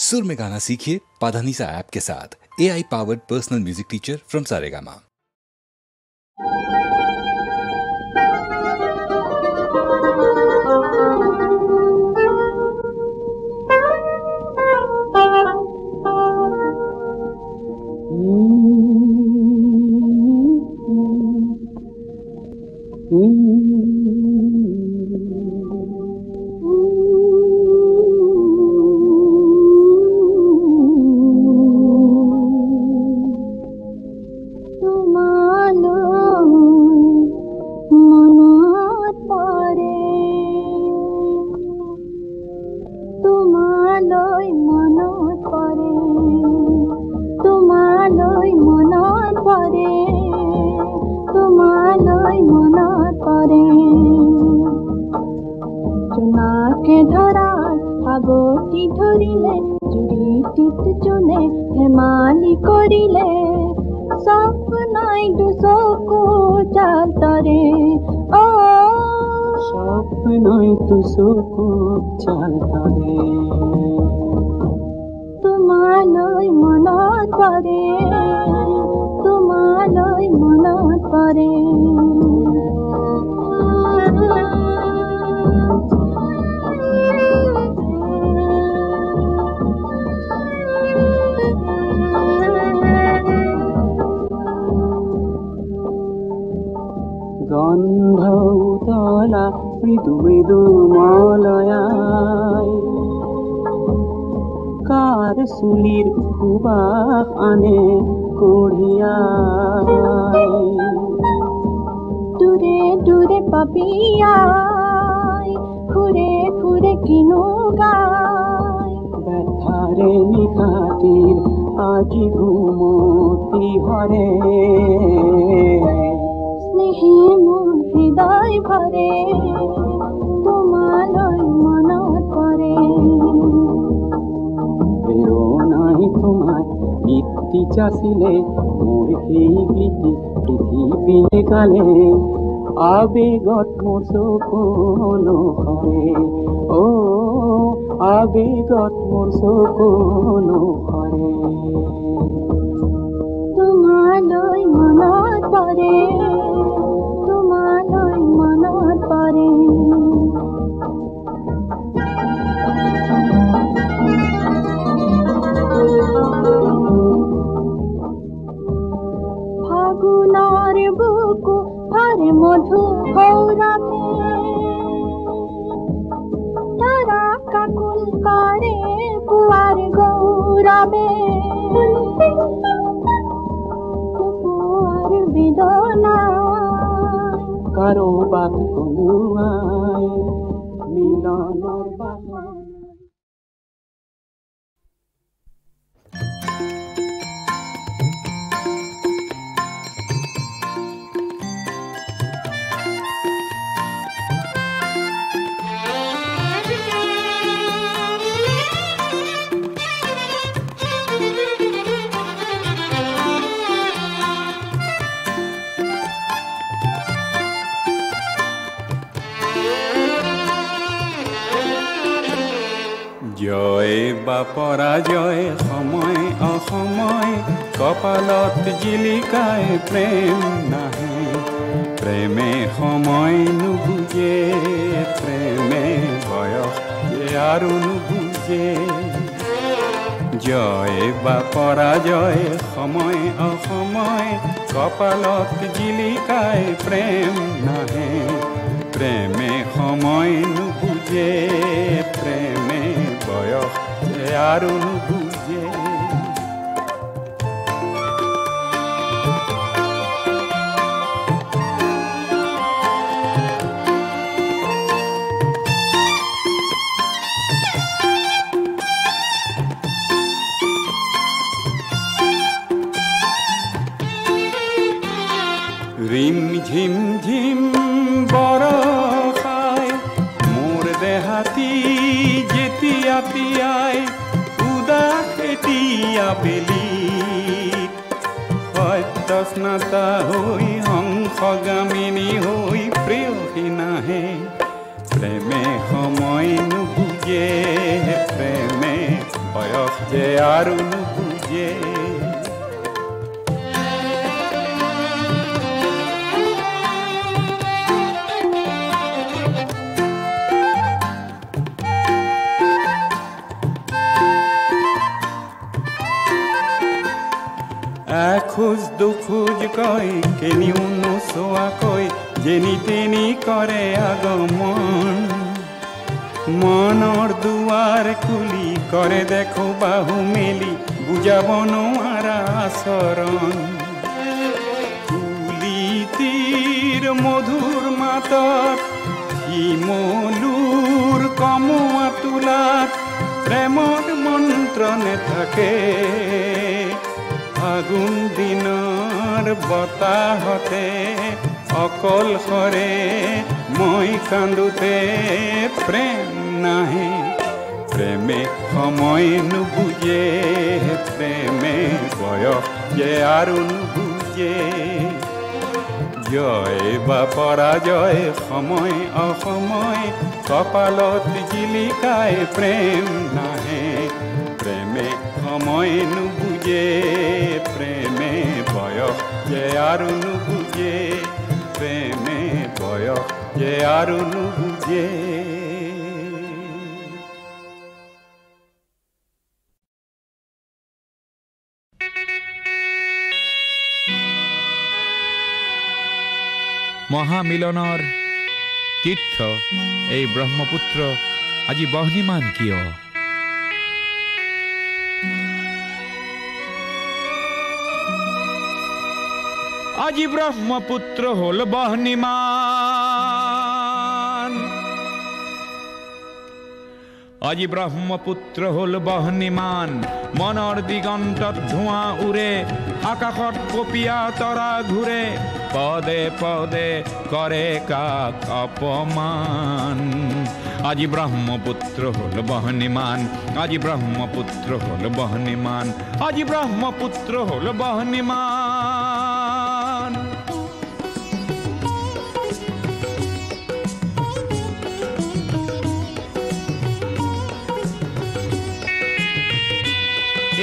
सुर में गाना सीखिए पाधानीसा ऐप के साथ। AI powered personal music teacher from Saregama. মৃদু মৃদু মলয়ায় কার সুলির সুবাস আনে কঢ়িয়ায় দূরে দূরে পাপিয়ায় ঘুরে ঘুরে কিনো গায় ব্যথারে নিখাতির আজি ঘুমতি হরে স্নেহে মোর হৃদয় ভরে তোমালৈ মনত পৰে প্ৰেৰণাই তোমাৰ গীতি চাচিলে মোৰ সেই গীতি পৃথিৱীয়ে গালে আবেগত মোৰ চকুলো সৰে অ আবেগত মোৰ চকুলো সৰে তোমালৈ মনত পৰে তোমালৈ মনত পৰে ফাগুনৰ বুকু ভৰে মধু সৌৰভে তাৰা কাকুল কৰে পুৱাৰ গৌৰৱে পুৱাৰ বেদনা কাৰোবাক কলোৱাই মিলনৰ বাহন জয় বা পরাজয় সময় অসময় কপালত জিলিকায় প্রেম নাহে প্রেমে সময় নুবুজে প্রেমে বয়স আর নুবুজে জয় বা পরাজয় সময় অসময় কপালত জিলিকায় প্রেম নাহে প্রেমে সময় নুবুজে প্রেমে বয়স আর নুবুজে রিম ঝিম ঝিম বরষায় মোর দেহাতি যেতিয়া তিয়াই উদাস এতিয়া বেলি সত্য স্নাতা হৈ হংসগামিনী হৈ প্ৰেয়সী নাহে প্ৰেমে সময় নুবুজে প্ৰেমে বয়স যে আৰু নুবুজে এখোজ দুখোজ কয় কেনিও নোচোৱাকৈ যেনি তেনি কৰে আগমন মনৰ দুৱাৰ খুলি কৰে দেখো বাহু মেলি বুজাব নোৱাৰা আচৰণ তুলিতিৰ মধুৰ মাতত শিমলুৰ কমোৱা তোলাত প্ৰেমৰ মন্ত্ৰ নেথাকে ফাগুন দিনৰ বতাহতে অকলশৰে মই কান্দোতে প্ৰেম নাহে প্ৰেমে সময় নুবুজে প্ৰেমে বয়স যে আৰু নুবুজে জয় বা পৰাজয় সময় অসময় কপালত জিলিকাই প্ৰেম নাহে প্ৰেমে সময় নুবুজে প্ৰেমে বয়স যে আৰু নুবুজে প্ৰেমে বয়স যে আৰু নুবুজে মহামিলনৰ তীৰ্থ এই ব্ৰহ্মপুত্ৰ আজি বহ্নিমান কিয় আজি ব্ৰহ্মপুত্ৰ হল বহ্নিমান আজি ব্ৰহ্মপুত্ৰ হল বহ্নিমান মনৰ দিগন্তত ধোঁৱা উৰে আকাশত কপিয়া তৰা ঘূৰে পদে পদে কৰে কাক অপমান আজি ব্ৰহ্মপুত্ৰ হল বহ্নিমান আজি ব্ৰহ্মপুত্ৰ হল বহ্নিমান আজি ব্ৰহ্মপুত্ৰ হল বহ্নিমান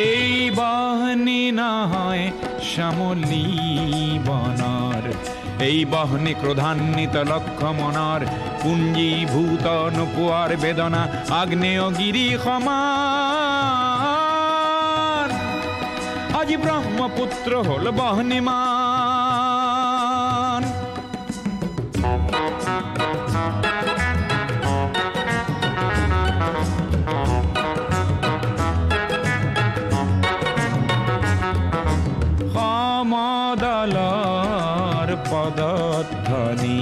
এই বহ্নি নহয় শ্যামলী বনৰ এই বহ্নি ক্ৰোধান্বিত লক্ষ্য মনৰ পুঞ্জীভূত নোপোৱাৰ বেদনা আগ্নেয়গিৰি সমান আজি ব্ৰহ্মপুত্ৰ হল বহ্নিমান সমদলৰ পদধ্বনি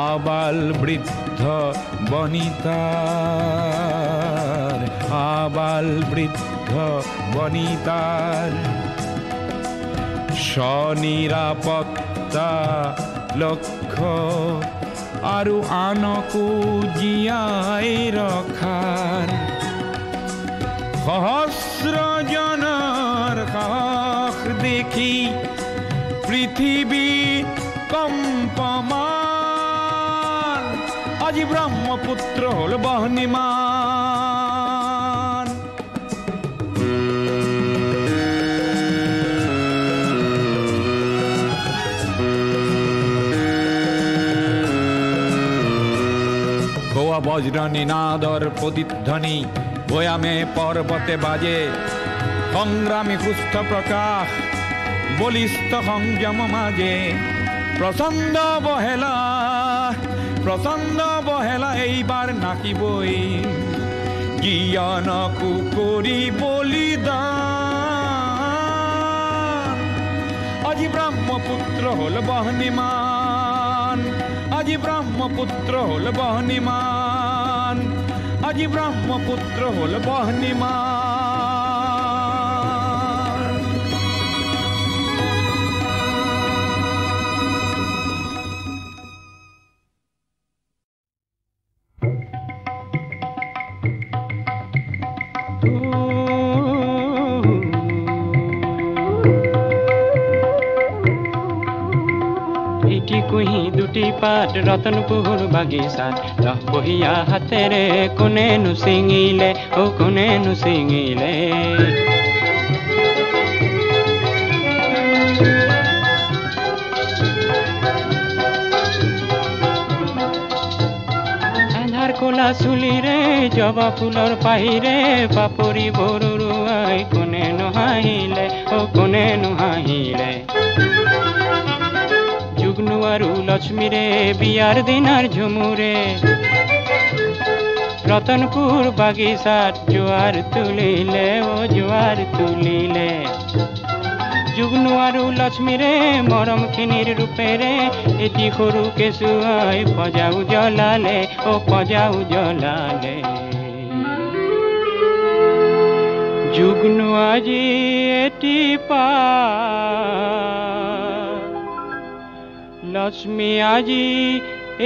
আবাল বৃদ্ধ বনিতাৰ আবাল বৃদ্ধ বনিতাৰ স্বনিৰাপত্তা লক্ষ্য আৰু আনকো জীয়াই ৰখাৰ সহস্ৰজনৰ সাহস দেখি পৃথিৱী কম্পমান আজি ব্ৰহ্মপুত্ৰ হল বহ্নিমান গোৱা বজ্ৰ নিনাদৰ প্ৰতিধ্বনি ভয়ামে পৰ্বতে বাজে সংগ্ৰামী সুস্থ প্ৰকাশ বলিষ্ঠ সংযম মাজে প্ৰচণ্ড বহেলা এইবাৰ নাকিবই জ্ঞানকো কৰি বলিদান আজি ব্ৰহ্মপুত্ৰ হল বহ্নিমান আজি ব্ৰহ্মপুত্ৰ হল বহ্নিমান আজি ব্ৰহ্মপুত্ৰ হল বহ্নিমান এটি কুহি দুটি পাত ৰতনপুৰ বাগিচাত বহিয়া হাতেৰে কোনেনো ছিঙিলে কোনেনো ছিঙিলে কোলা চুলিৰে জবা ফুলৰ পাহিৰে পাপৰি বৰুৱাই কোনে নহাহিলে কোনে নহাহিলে যুগ্নু আৰু লক্ষ্মীৰে বিয়াৰ দিনাৰ ঝুমুৰে ৰতনপুৰ বাগিচাত জোৱাৰ তুলিলে জোৱাৰ তুলিলে যুগ্নু আৰু লক্ষ্মীৰে মৰমখিনিৰ ৰূপেৰে এটি সৰু কেঁচুৱাই পজা উজ্বলালে পজা উজ্বলালে যুগ্নু আজি এটি পাত লক্ষ্মী আজি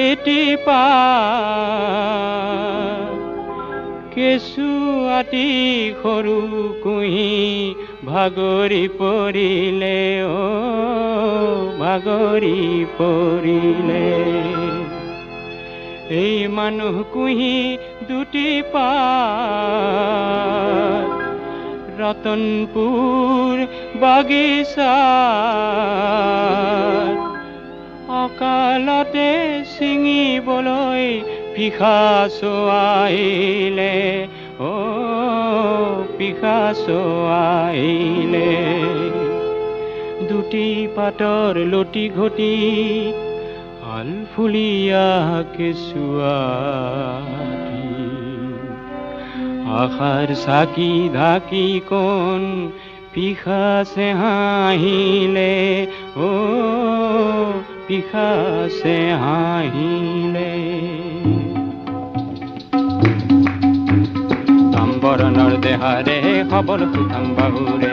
এটি পাত কেঁচুৱাটি সৰু কুঁহি ভাগৰি পৰিলে ভাগৰি পৰিলে এই মানুহ কুঁহি দুটি পাত ৰতনপুৰ বাগিচাত অকালতে ছিঙিবলৈ পিশাচো আহিলে পিশাচো আহিলে দুটি পাতৰ লটি ঘটি আলফুলীয়া কেঁচুৱাটি আশাৰ চাকি ঢাকি কোন পিশাচে হাঁহিলে পিশাচে হাঁহিলে বৰণৰ দেহাৰে সবল সুঠাম বাহুৰে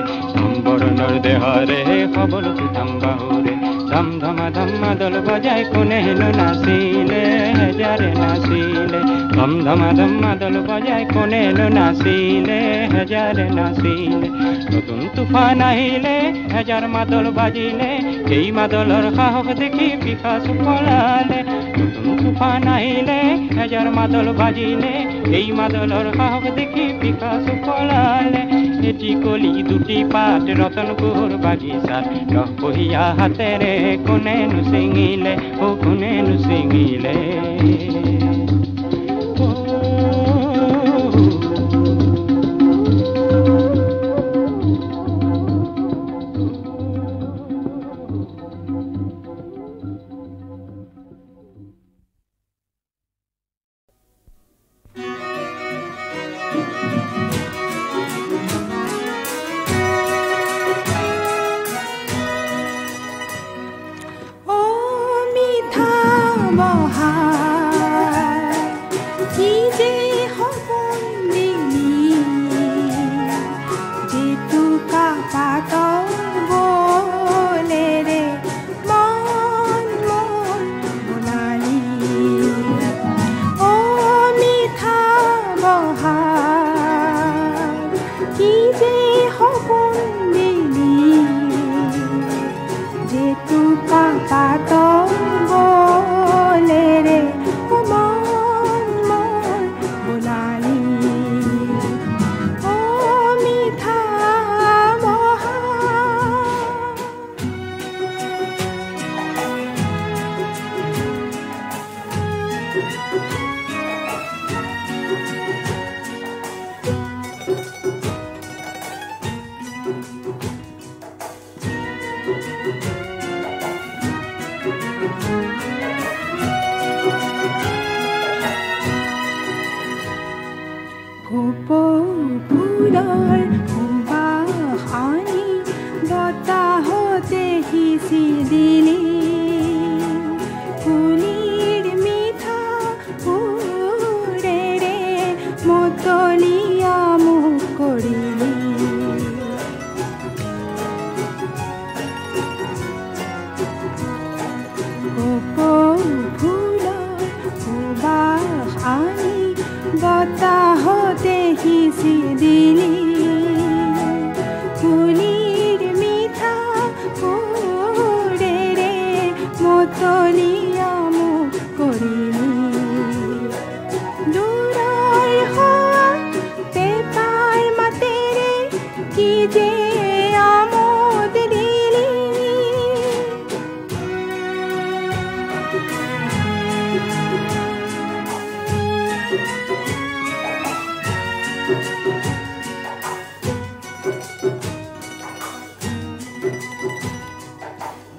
বৰণৰ দেহাৰে সবল সুঠাম বাহুৰে ধম ধমা ধমা দল বজাই কোনেনো নাচিলে হেজাৰে নাচিলে ধম ধমা ধমা দল বজাই কোনেনো নাচিলে হেজাৰে নাচিলে নতুন তুফান আহিলে হেজাৰ মাদল বাজিলে এই মাদলৰ সাহস দেখি পিশাচ পলালে নতুন তুফান আহিলে হেজাৰ মাদল বাজিলে এই মাদলৰ সাহস দেখি পিশাচ পলালে এটি কলি দুটি পাত ৰতনপুৰ বাগিচাত বহিয়া হাতেৰে কোনেনো ছিঙিলে কোনেনো ছিঙিলে বতাহতে সিঁচি দিলি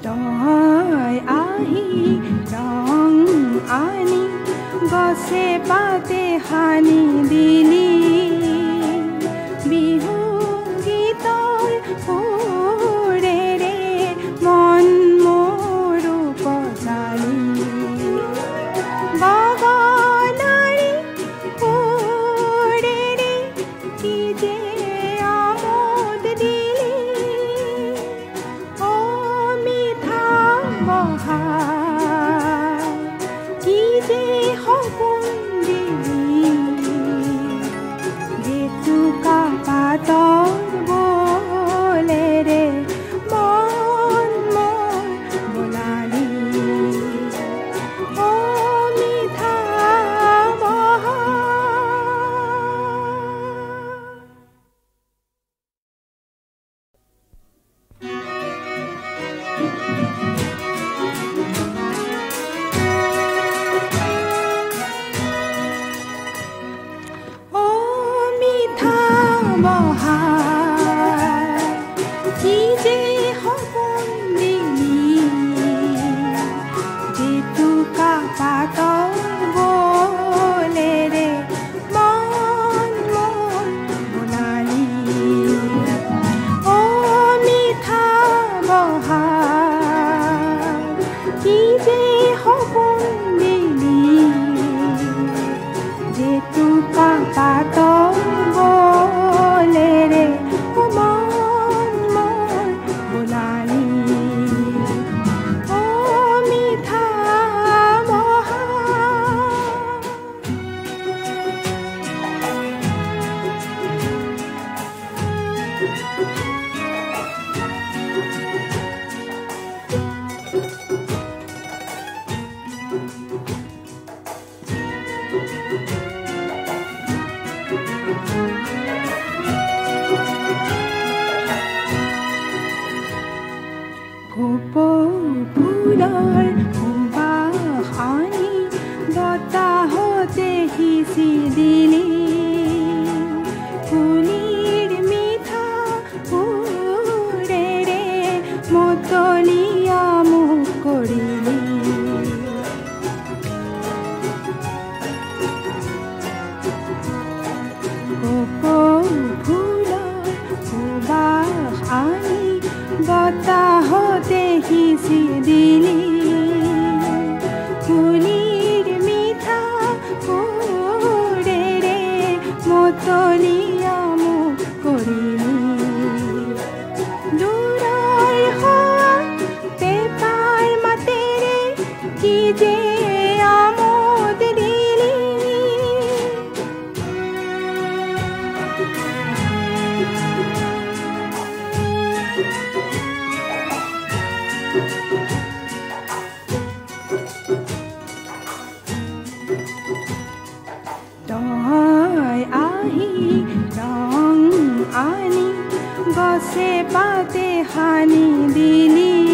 তই আহি ৰং আনি গছে পাতে সানি দিলি বিহু গীতৰ সুৰেৰে মন মোৰো পচালি গগনাৰী সুৰেৰে কি যে আমোদ দিলি মিঠা বহা কি যে সপোন দিলি জেতুকা পাতৰ বলেৰে মন মোৰ বোলালি মিঠা বহা মিঠা বহাৰ কি যে সপোন দিলি জেতুকা পাতৰ বলেৰে মন মোৰ বোলালি মিঠা বহাৰ কি যে সপোন দিলি জেতুকা পাতৰ বলেৰে মন মোৰ বোলালি মিঠা বহাৰ ফুলৰ সুবাস আনি বতাহতে সিঁচি দিলি ফুলিৰ মিঠা সুৰেৰে মতলীয়া মোক কৰিলি ফুলৰ সুবাস আনি বতাহতে সিঁচি দিলি ফুলিৰ মিঠা সুৰেৰে মতলীয়া মোক কৰিলি দূৰৰ পেপাৰ মাতেৰে কি যে আমোদ দিলি তই আহি ৰং আনি গছে পাতে সানি দিলি